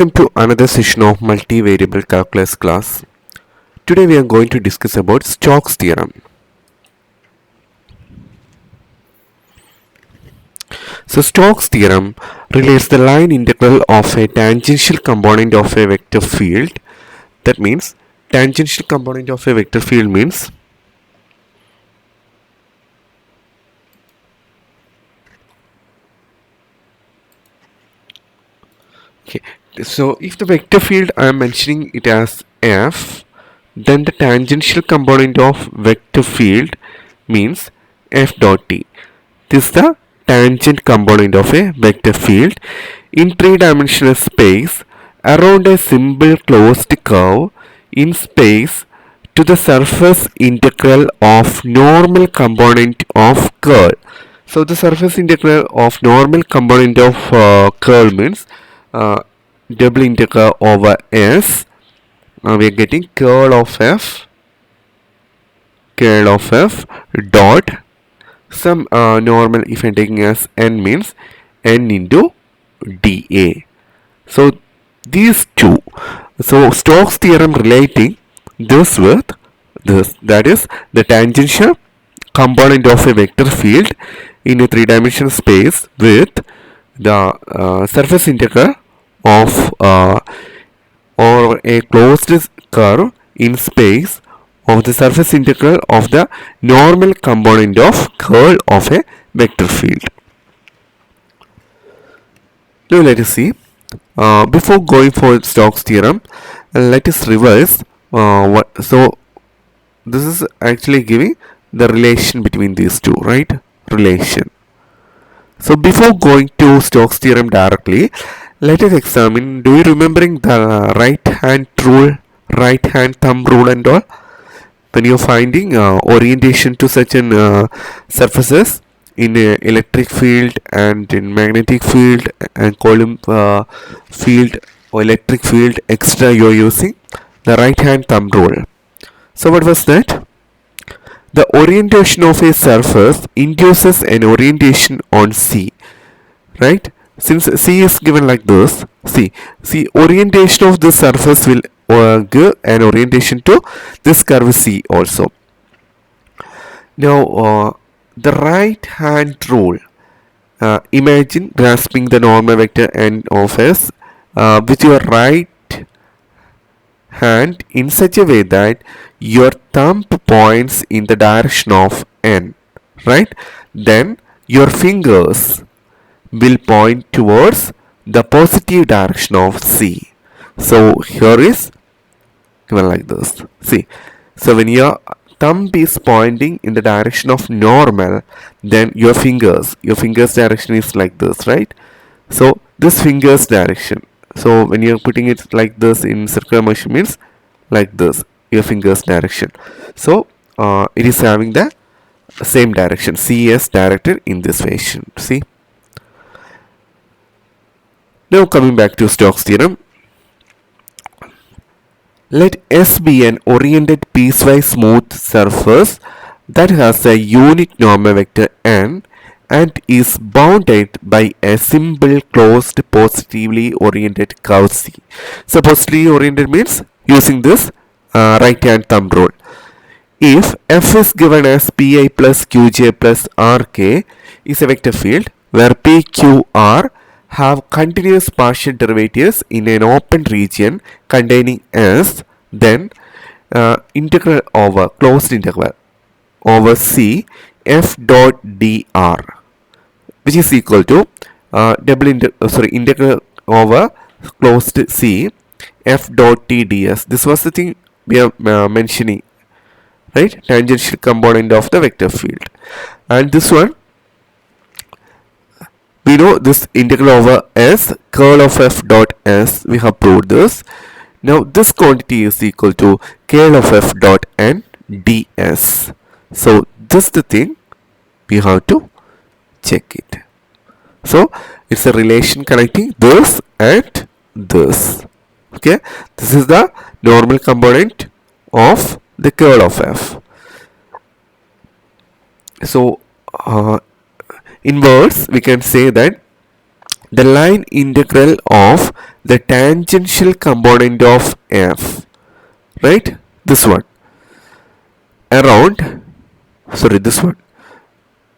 Welcome to another session of multivariable calculus class. Today we are going to discuss about Stokes theorem. So Stokes theorem relates the line integral of a tangential component of a vector field. That means tangential component of a vector field means okay. So if the vector field I am mentioning it as f, then the tangential component of vector field means f dot t. This is the tangent component of a vector field in three-dimensional space around a simple closed curve in space to the surface integral of normal component of curl. So the surface integral of normal component of curl means double integral over s. We are getting curl of f dot some normal, if I'm taking as n, means n into dA. So these two, so Stokes theorem relating this with this, that is the tangential component of a vector field in a three-dimensional space with the surface integral of or a closed curve in space of the surface integral of the normal component of curl of a vector field. Now let us see. Before going for Stokes theorem, let us reverse so this is actually giving the relation between these two, right? Relation. So before going to Stokes theorem directly, let us examine, do you remembering the right hand thumb rule and all? When you're finding orientation to such an surfaces in electric field and in magnetic field and column field or electric field, extra, you're using the right hand thumb rule. So what was that? The orientation of a surface induces an orientation on C, right? Since C is given like this, see orientation of the surface will give an orientation to this curve C also. Now the right hand rule, imagine grasping the normal vector n of s with your right hand in such a way that your thumb points in the direction of n, right? Then your fingers will point towards the positive direction of C. So here is given like this. See, so when your thumb is pointing in the direction of normal, then your fingers direction is like this, right? So this finger's direction. So when you're putting it like this in circular motion means like this, your finger's direction. So it is having the same direction. C is directed in this fashion. See. Now coming back to Stokes theorem. Let S be an oriented piecewise smooth surface that has a unique normal vector n and is bounded by a simple closed positively oriented curve C. So positively oriented means using this right hand thumb rule. If f is given as pi plus qj plus rk is a vector field where p, q, r have continuous partial derivatives in an open region containing S, then integral over closed integral over C f dot dr, which is equal to integral over closed C f dot t ds. This was the thing we are mentioning, right? Tangential component of the vector field, and this one we know this integral over S, curl of f dot s, we have proved this. Now this quantity is equal to curl of f dot n ds. So this is the thing we have to check it. So it's a relation connecting this and this. Okay, this is the normal component of the curl of f. So in words we can say that the line integral of the tangential component of f, right? This one around, sorry, this one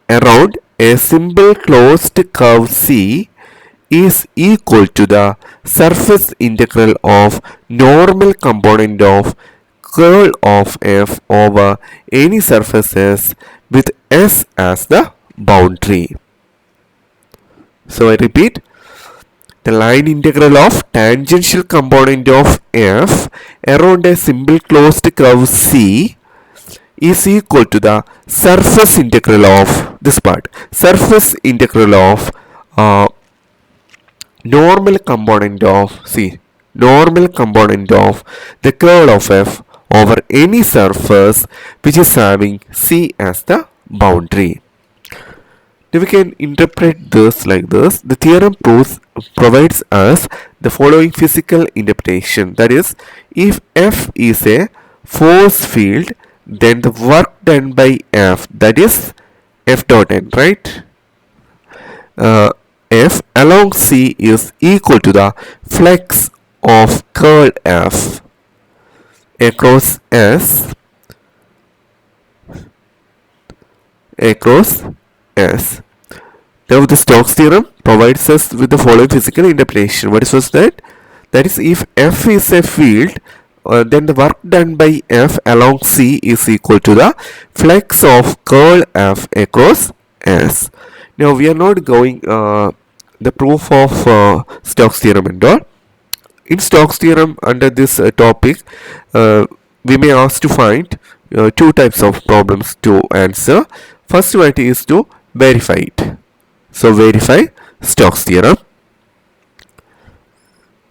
around a simple closed curve C is equal to the surface integral of normal component of curl of f over any surfaces with S as the boundary. So I repeat, the line integral of tangential component of f around a simple closed curve C is equal to the surface integral of this part, surface integral of normal component of normal component of the curl of f over any surface which is having C as the boundary. Now we can interpret this like this. The theorem provides us the following physical interpretation. That is, if F is a force field, then the work done by F, that is F dot n, right? F along C is equal to the flux of curl F across S Now the Stokes theorem provides us with the following physical interpretation. What is that? That is, if F is a field, then the work done by F along C is equal to the flux of curl F across S. Now we are not going the proof of Stokes theorem and all. In Stokes theorem, under this topic, we may ask to find two types of problems to answer. First one is to verify it. So verify Stokes theorem.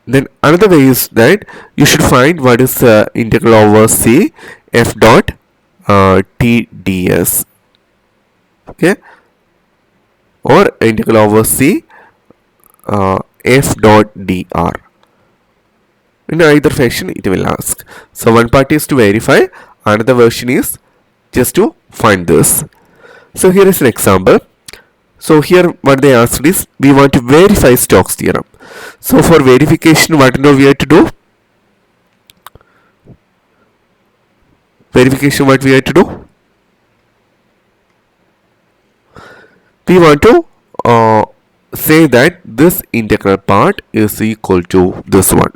Then another way is that you should find what is integral over C f dot t ds. Okay, or integral over C f dot dr. In either fashion it will ask. So one part is to verify, another version is just to find this. So here is an example. So here what they asked is, we want to verify Stokes theorem. So for verification, what now we have to do? Verification, what we have to do? We want to say that this integral part is equal to this one.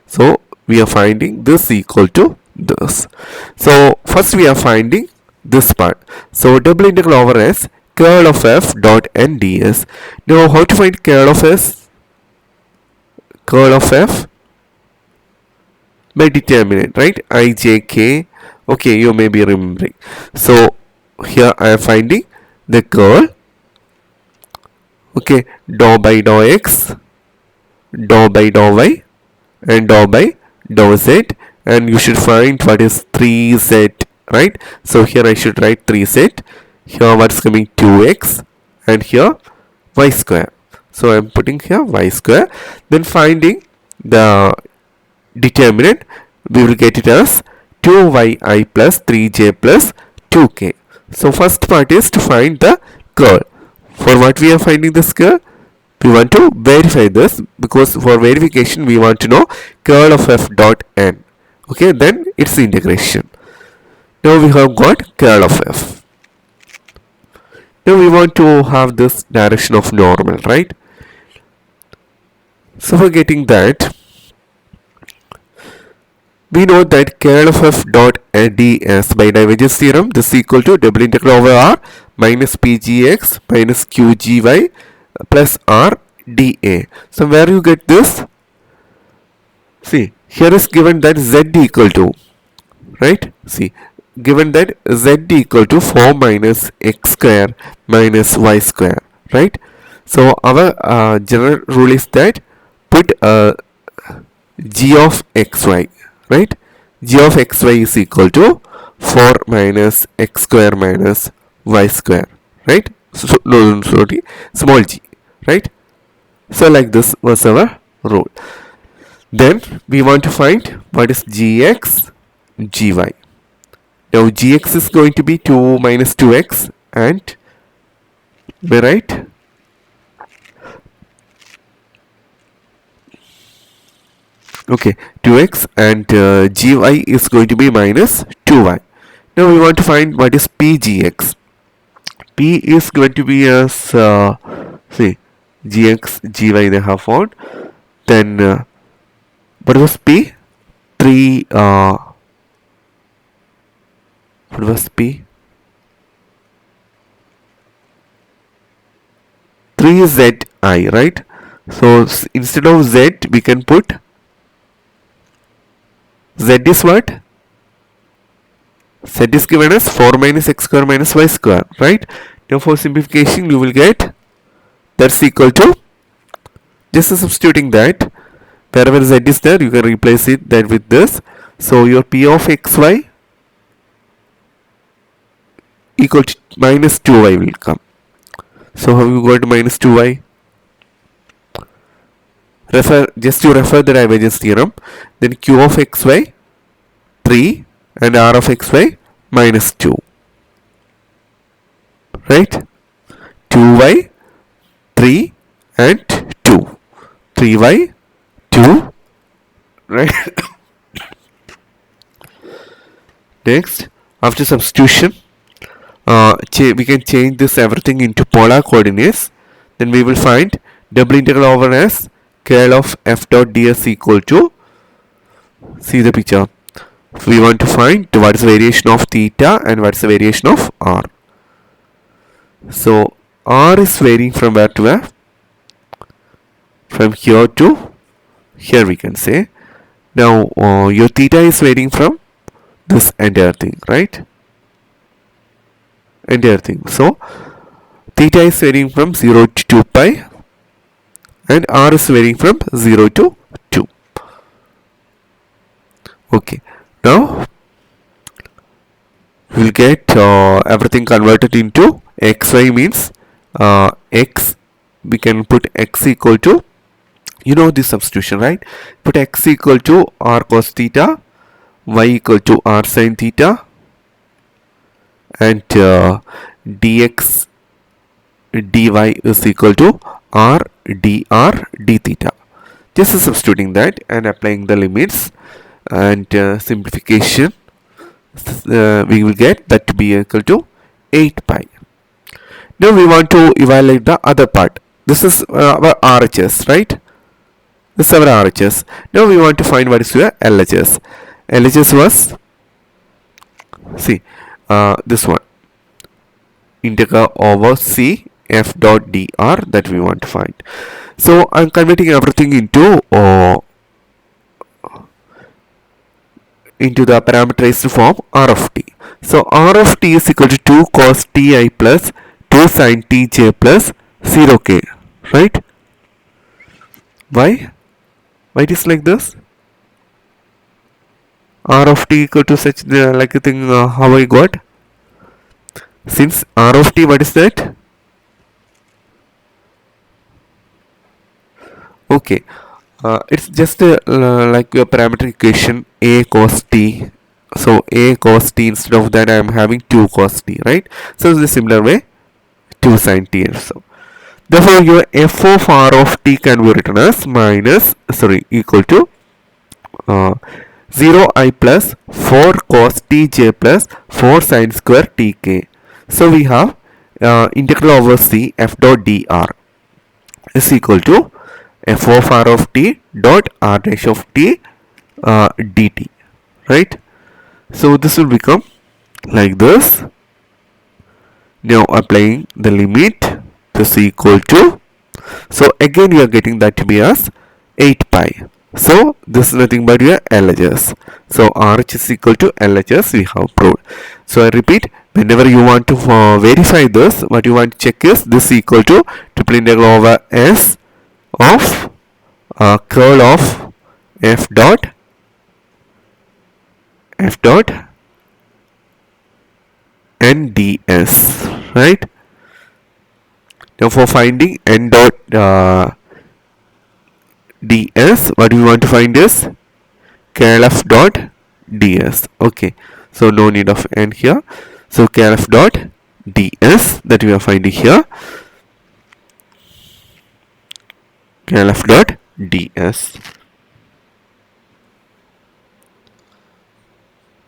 So we are finding this equal to this. So first we are finding this part. So double integral over S curl of f dot n ds. Now how to find curl of s? Curl of f by determinant, right? I, j, k. Okay, you may be remembering. So here I am finding the curl. Okay, dou by dou x, dou by dou y, and dou by dou z, and you should find what is 3z, right? So here I should write 3z. Here what's coming 2x, and here y square. So I am putting here y square. Then finding the determinant, we will get it as 2yi plus 3j plus 2k. So first part is to find the curl. For what we are finding this curl? We want to verify this, because for verification we want to know curl of f dot n. Okay, then its integration. Now we have got curl of f. Now we want to have this direction of normal, right? So for getting that, we know that curl of f dot ds by divergence theorem, this is equal to double integral over r minus pgx minus qgy plus r dA. So where you get this? See, here is given that z equal to, right? See, given that z equal to 4 minus x square minus y square, right? So our general rule is that put g of xy, right? G of xy is equal to 4 minus x square minus y square, right? So, no, sorry, small g, right? So like this was our rule. Then we want to find what is gx, gy. Now gx is going to be 2 minus 2x, and am I right? Okay, 2x, and gy is going to be minus 2y. Now we want to find what is pgx. P is going to be as see, gx, gy they have found. Then what was p? 3 what was p? 3zi, right? So instead of z we can put z is what? Z is given as 4 minus x square minus y square, right? Now for simplification you will get that's equal to, just substituting that, wherever z is there you can replace it that with this. So your p of xy equal to minus 2y will come. So how you got minus 2y? Just to refer the divergence theorem, then q of xy 3 and r of xy minus 2, right? 2y 3 and 2, 3y 2, right? Next, after substitution, we can change this everything into polar coordinates. Then we will find double integral over s curl of f dot ds equal to, see the picture, we want to find what is the variation of theta and what is the variation of r. So r is varying from where to where? From here to here we can say. Now your theta is varying from this entire thing, right? Entire thing. So theta is varying from 0 to 2 pi and r is varying from 0 to 2. Okay. Now we will get everything converted into xy, means x, we can put x equal to, you know this substitution, right? Put x equal to r cos theta, y equal to r sin theta, and dx dy is equal to r dr d theta. Just substituting that and applying the limits and simplification, we will get that to be equal to 8 pi. Now we want to evaluate the other part. This is our RHS, right? This is our RHS. Now we want to find what is your LHS. LHS was, see, this one, integral over c f dot dr, that we want to find. So I'm converting everything into the parameterized form r of t. So r of t is equal to 2 cos ti plus 2 sin tj plus 0k, right? Why? Why it is like this? R of t equal to such like a thing, how I got? Since R of t, what is that? Okay, it's just like your parametric equation a cos t. So a cos t, instead of that I am having 2 cos t, right? So in a similar way 2 sin t and so. Therefore your f of r of t can be written as equal to 0 I plus 4 cos tj plus 4 sin square tk. So we have integral over c f dot dr is equal to f of r of t dot r dash of t dt, right? So this will become like this. Now applying the limit, this is equal to, so again you are getting that to be as 8 pi. So this is nothing but your LHS. So RH is equal to LHS, we have proved. So I repeat, whenever you want to verify this, what you want to check is this equal to triple integral over s of curl of f dot n ds, right? Now for finding n dot ds, what we want to find is curl f dot ds. Okay, so no need of n here. So curl f dot ds, that we are finding here, curl f dot ds.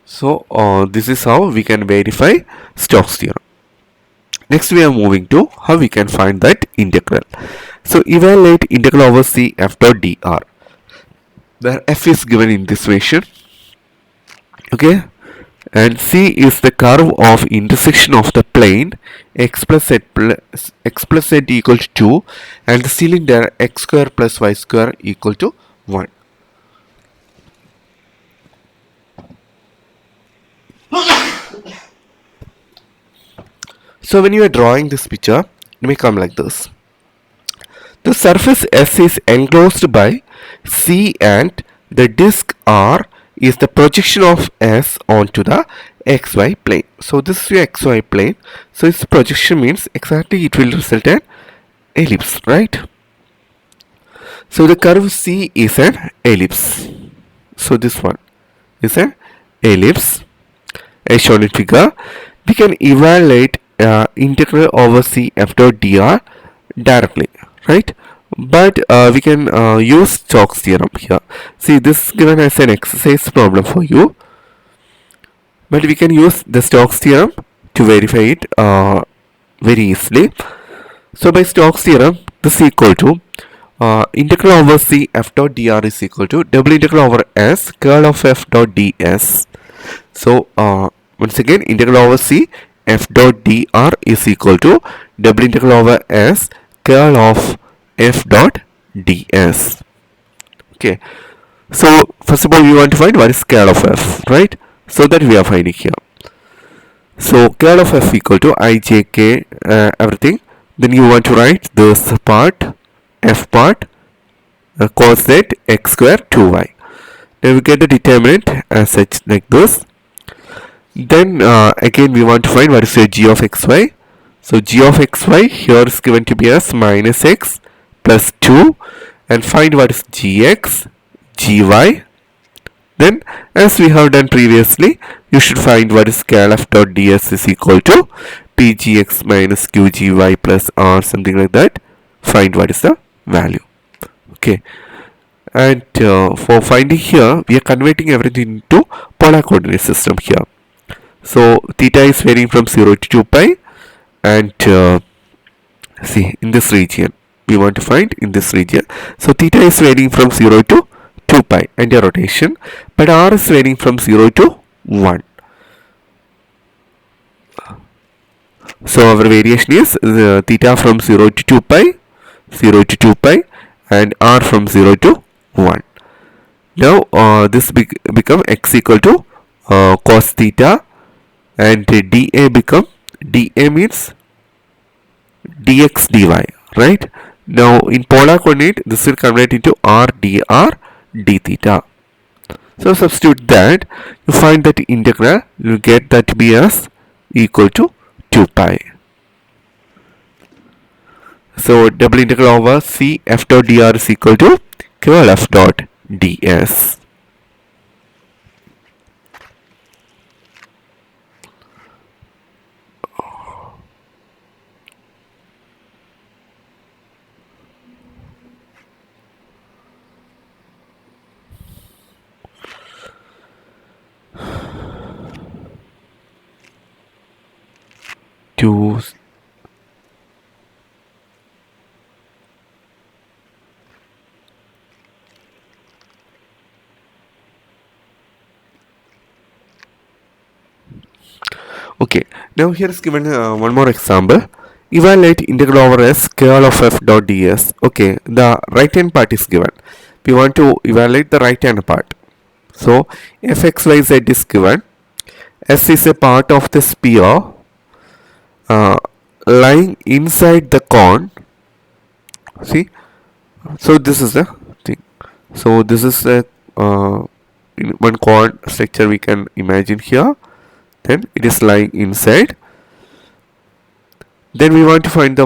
So this is how we can verify Stokes theorem. Next we are moving to how we can find that integral. So evaluate integral over c f dot dr, where f is given in this equation, okay, and c is the curve of intersection of the plane x plus z equal to 2 and the cylinder x square plus y square equal to 1. So when you are drawing this picture, it may come like this. The surface S is enclosed by C and the disk R is the projection of S onto the xy plane. So this is your xy plane. So its projection means exactly it will result in ellipse, right? So the curve C is an ellipse. So this one is an ellipse as shown in figure. We can evaluate integral over C f dot dr directly, right? But we can use Stokes theorem here. See, this is given as an exercise problem for you, but we can use the Stokes theorem to verify it very easily. So by Stokes theorem, this is equal to integral over C f dot dr is equal to double integral over S curl of f dot ds. So once again, integral over C f dot dr is equal to double integral over S curl of f dot ds. Okay, so first of all we want to find what is curl of f, right? So that we are finding here. So curl of f equal to I, j, k, everything. Then you want to write this part, f part, cos z x square 2y. Then we get the determinant as such like this. Then again we want to find what is your g of xy. So g of xy here is given to be as minus x plus 2, and find what is gx, gy. Then as we have done previously, you should find what is curl f dot ds is equal to pgx minus qgy plus r, something like that. Find what is the value. Okay, and for finding here, we are converting everything into polar coordinate system here. So theta is varying from 0 to 2 pi, and see, in this region we want to find in this region. So theta is varying from 0 to 2 pi and a rotation, but r is varying from 0 to 1. So our variation is theta from 0 to 2 pi, 0 to 2 pi, and r from 0 to 1. Now this become x equal to cos theta, and dA become, dA means dx dy, right? Now in polar coordinate this will convert into r dr d theta. So substitute that, you find that integral, you get that to be as equal to 2 pi. So double integral over c f dot dr is equal to curl f dot ds. To okay, now here is given one more example. Evaluate integral over s curl of f dot ds. Okay, the right hand part is given. We want to evaluate the right hand part. So fxyz is given. S is a part of the sphere lying inside the cone. See, so this is the thing. So this is a one cone structure we can imagine here. Then it is lying inside. Then we want to find the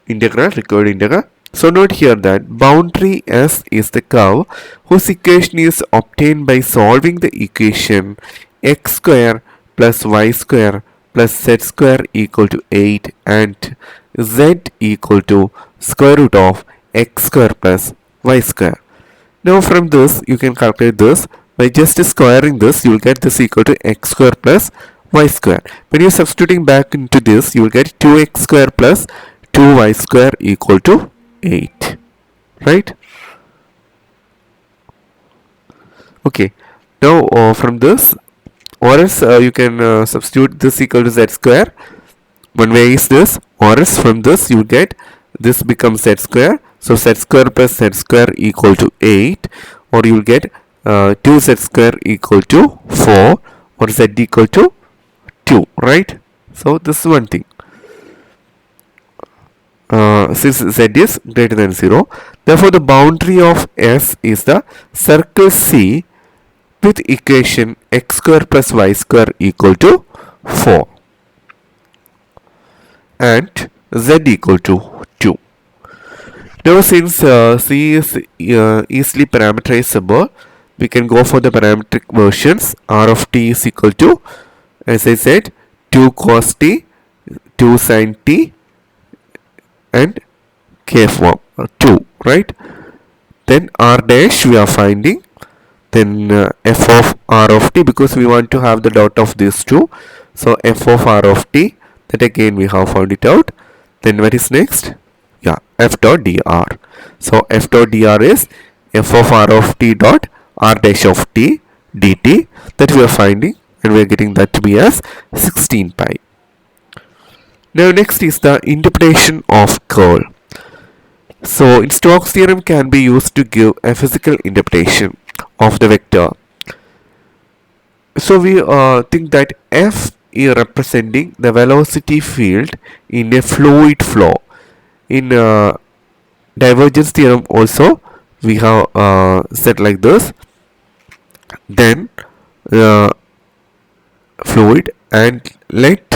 integral, required integral. So note here that boundary S is the curve whose equation is obtained by solving the equation x square plus y square plus z square equal to 8 and z equal to square root of x square plus y square. Now from this you can calculate this. By just squaring this, you will get this equal to x square plus y square. When you are substituting back into this, you will get 2x square plus 2y square equal to 8. Right? Okay. Now from this, or else you can substitute this equal to z square. One way is this, or else from this you get this becomes z square. So z square plus z square equal to 8, or you will get 2z square equal to 4, or z equal to 2, right? So this is one thing. Since z is greater than 0, therefore the boundary of S is the circle C with equation x square plus y square equal to 4 and z equal to 2. Now since C is easily parameterizable, we can go for the parametric versions. R of t is equal to, as I said, 2 cos t, 2 sin t and k form 2, right? Then r dash we are finding, then f of r of t, because we want to have the dot of these two, so f of r of t, that again we have found it out. Then what is next? Yeah, f dot dr. So f dot dr is f of r of t dot r dash of t dt, that we are finding, and we are getting that to be as 16 pi. Now next is the interpretation of curl. So in Stokes theorem can be used to give a physical interpretation of the vector. So we think that F is representing the velocity field in a fluid flow. In divergence theorem also we have said like this. Then fluid, and let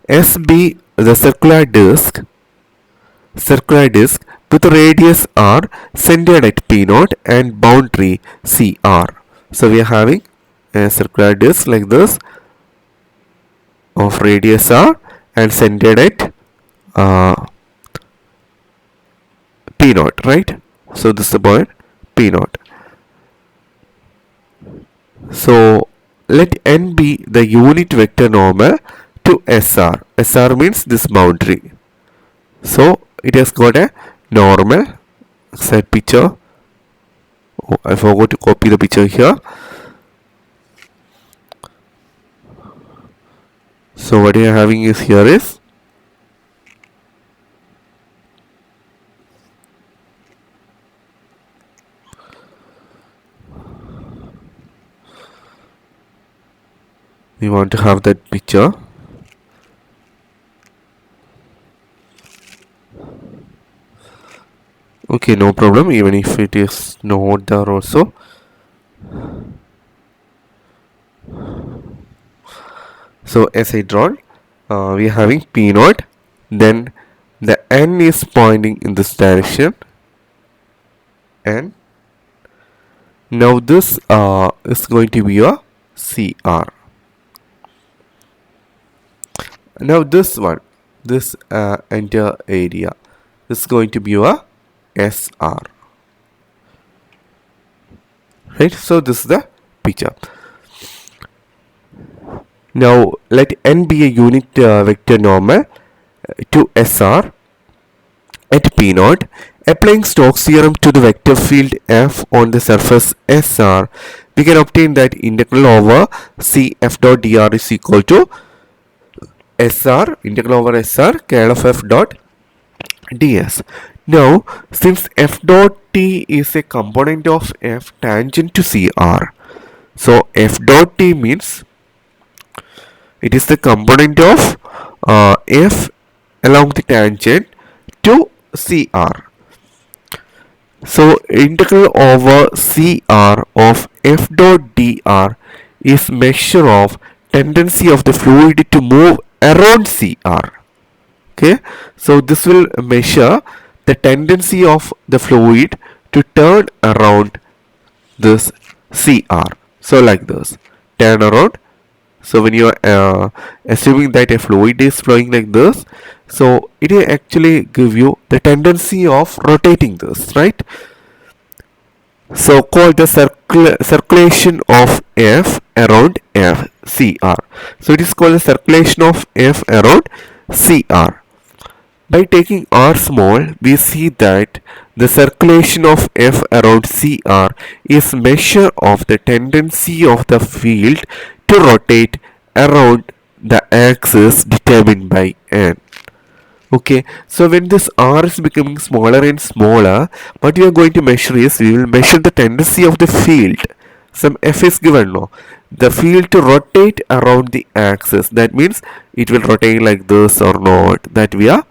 S be the circular disk with radius r centered at P0 and boundary CR. So we are having a circular disk like this of radius r and centered at P0, right? So this is the point P0. So let n be the unit vector normal to SR. SR means this boundary. So it has got a normal set picture. Oh, I forgot to copy the picture here. So what we are having is here is we want to have that picture. Okay, no problem, even if it is not there also. So as I drawn, we are having P0, then the n is pointing in this direction, and now this is going to be a CR. Now this one, this entire area, this is going to be a SR, right? So this is the picture. Now let n be a unit vector normal to SR at P0. Applying Stokes theorem to the vector field F on the surface SR, we can obtain that integral over C F dot dr is equal to SR, integral over SR, curl of F dot ds. Now, since F dot t is a component of F tangent to CR, so F dot t means it is the component of F along the tangent to CR. So integral over CR of F dot dr is measure of tendency of the fluid to move around CR. Okay, so this will measure the tendency of the fluid to turn around this CR. So like this, turn around. So when you are assuming that a fluid is flowing like this, so it will actually give you the tendency of rotating this, right? So called the circulation of F around F CR. So it is called the circulation of F around CR. By taking R small, we see that the circulation of F around CR is measure of the tendency of the field to rotate around the axis determined by N. Okay, so when this R is becoming smaller and smaller, what we are going to measure is we will measure the tendency of the field. Some F is given now. The field to rotate around the axis. That means it will rotate like this or not. That we are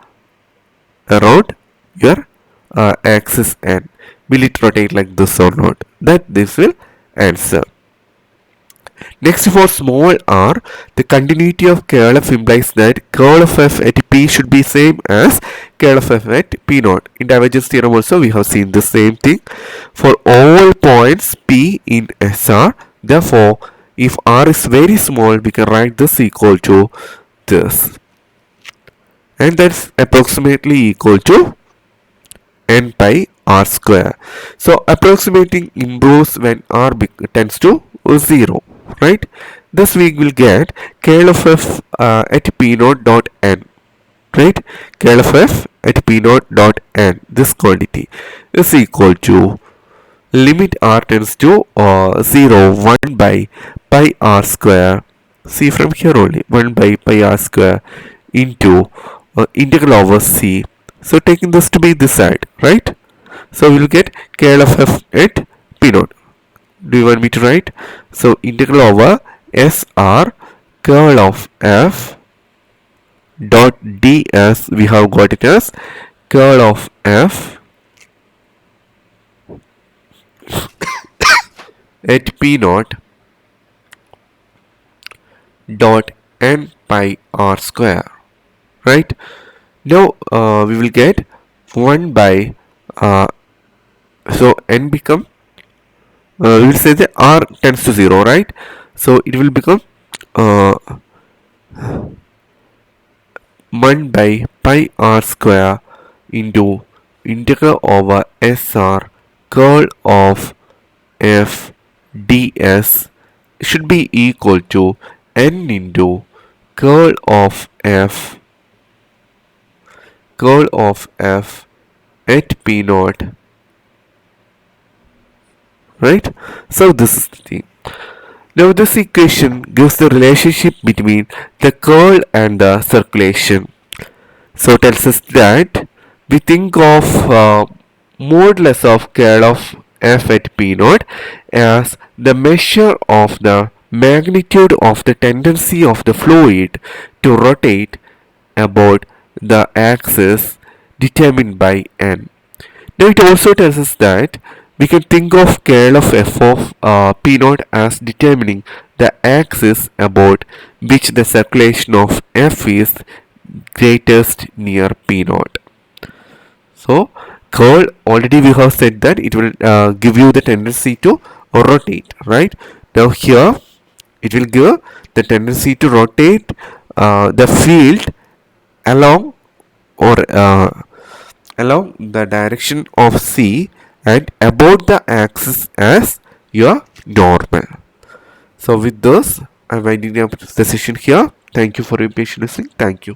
around your axis N. Will it rotate like this or not? That this will answer. Next, for small r, the continuity of curl f implies that curl of f at p should be same as curl of f at p naught. In divergence theorem also we have seen the same thing for all points p in SR. Therefore, if r is very small, we can write this equal to this, and that's approximately equal to n pi r square. So approximating improves when r tends to 0, right? Thus we will get curl of f at p naught dot n, right? Curl of f at p naught dot n, this quantity is equal to limit r tends to 0, 1 by pi r square. See from here only, 1 by pi r square into integral over c. So taking this to be this side, right? So we will get curl of f at p naught. Do you want me to write? So integral over SR curl of f dot ds, we have got it as curl of f at p naught dot n pi r square, right? Now we will get 1 by so n become we will say that r tends to 0, right? So it will become 1 by pi r square into integral over SR curl of f ds should be equal to n into curl of f at p naught, right? So this is the thing. Now this equation gives the relationship between the curl and the circulation. So it tells us that we think of modulus of curl of f at p naught as the measure of the magnitude of the tendency of the fluid to rotate about the axis determined by n. Now it also tells us that we can think of curl of f of p naught as determining the axis about which the circulation of f is greatest near p naught. So curl, already we have said that it will give you the tendency to rotate, right? Now here it will give the tendency to rotate the field along or along the direction of C and about the axis as your normal. So with this, I'm winding up the session here. Thank you for your patient listening. Thank you.